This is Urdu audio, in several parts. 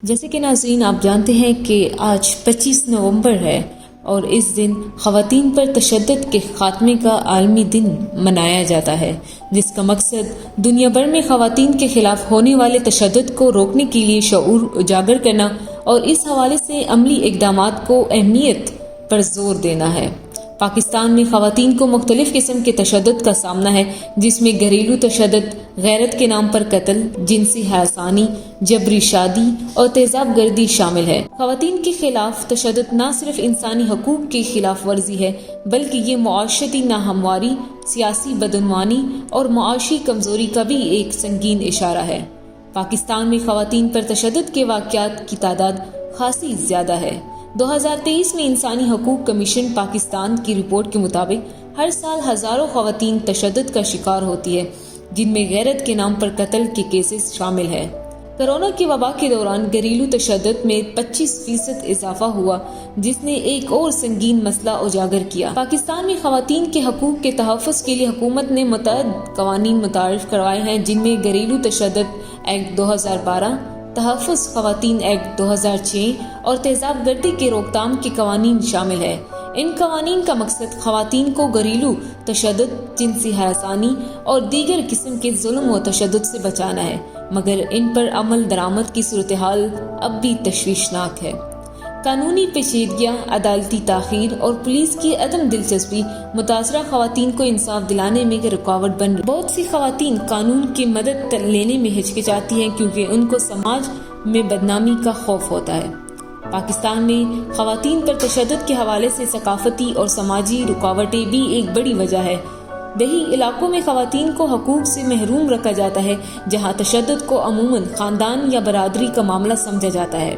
جیسے کہ ناظرین آپ جانتے ہیں کہ آج 25 نومبر ہے اور اس دن خواتین پر تشدد کے خاتمے کا عالمی دن منایا جاتا ہے، جس کا مقصد دنیا بھر میں خواتین کے خلاف ہونے والے تشدد کو روکنے کے لیے شعور اجاگر کرنا اور اس حوالے سے عملی اقدامات کو اہمیت پر زور دینا ہے۔ پاکستان میں خواتین کو مختلف قسم کے تشدد کا سامنا ہے، جس میں گھریلو تشدد، غیرت کے نام پر قتل، جنسی ہراسانی، جبری شادی اور تیزاب گردی شامل ہے۔ خواتین کے خلاف تشدد نہ صرف انسانی حقوق کی خلاف ورزی ہے بلکہ یہ معاشرتی ناہمواری، سیاسی بدعنوانی اور معاشی کمزوری کا بھی ایک سنگین اشارہ ہے۔ پاکستان میں خواتین پر تشدد کے واقعات کی تعداد خاصی زیادہ ہے۔ 2023 میں انسانی حقوق کمیشن پاکستان کی رپورٹ کے مطابق ہر سال ہزاروں خواتین تشدد کا شکار ہوتی ہے، جن میں غیرت کے نام پر قتل کے کیسز شامل ہیں۔ کرونا کی وبا کے دوران گھریلو تشدد میں 25% اضافہ ہوا، جس نے ایک اور سنگین مسئلہ اجاگر کیا۔ پاکستان میں خواتین کے حقوق کے تحفظ کے لیے حکومت نے متعدد قوانین متعارف کروائے ہیں، جن میں گھریلو تشدد ایکٹ 2012، تحفظ خواتین ایکٹ 2006 اور تیزاب گردی کے روک تھام کے قوانین شامل ہے۔ ان قوانین کا مقصد خواتین کو گھریلو تشدد، جنسی ہراسانی اور دیگر قسم کے ظلم و تشدد سے بچانا ہے، مگر ان پر عمل درآمد کی صورتحال اب بھی تشویشناک ہے۔ قانونی پیچیدگیاں، عدالتی تاخیر اور پولیس کی عدم دلچسپی متاثرہ خواتین کو انصاف دلانے میں رکاوٹ بن رہی ہے۔ بہت سی خواتین قانون کی مدد لینے میں ہچکچاتی ہیں کیونکہ ان کو سماج میں بدنامی کا خوف ہوتا ہے۔ پاکستان میں خواتین پر تشدد کے حوالے سے ثقافتی اور سماجی رکاوٹیں بھی ایک بڑی وجہ ہے۔ دیہی علاقوں میں خواتین کو حقوق سے محروم رکھا جاتا ہے، جہاں تشدد کو عموماً خاندان یا برادری کا معاملہ سمجھا جاتا ہے۔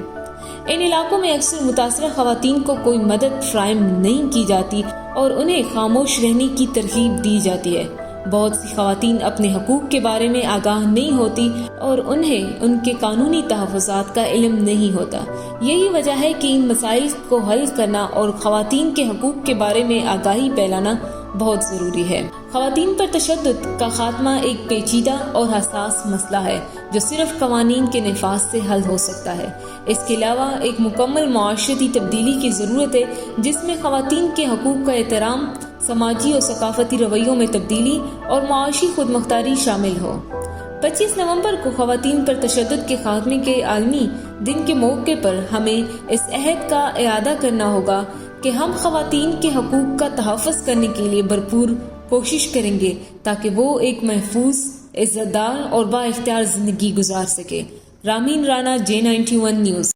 ان علاقوں میں اکثر متاثرہ خواتین کو کوئی مدد فراہم نہیں کی جاتی اور انہیں خاموش رہنے کی ترغیب دی جاتی ہے۔ بہت سی خواتین اپنے حقوق کے بارے میں آگاہ نہیں ہوتی اور انہیں ان کے قانونی تحفظات کا علم نہیں ہوتا۔ یہی وجہ ہے کہ ان مسائل کو حل کرنا اور خواتین کے حقوق کے بارے میں آگاہی پھیلانا بہت ضروری ہے۔ خواتین پر تشدد کا خاتمہ ایک پیچیدہ اور حساس مسئلہ ہے جو صرف قوانین کے نفاذ سے حل ہو سکتا ہے۔ اس کے علاوہ ایک مکمل معاشرتی تبدیلی کی ضرورت ہے جس میں خواتین کے حقوق کا احترام، سماجی اور ثقافتی رویوں میں تبدیلی اور معاشی خود مختاری شامل ہو۔ 25 نومبر کو خواتین پر تشدد کے خاتمے کے عالمی دن کے موقع پر ہمیں اس عہد کا اعادہ کرنا ہوگا کہ ہم خواتین کے حقوق کا تحفظ کرنے کے لیے بھرپور کوشش کریں گے تاکہ وہ ایک محفوظ، عزت دار اور با اختیار زندگی گزار سکے۔ Ramen Rana, J91 news.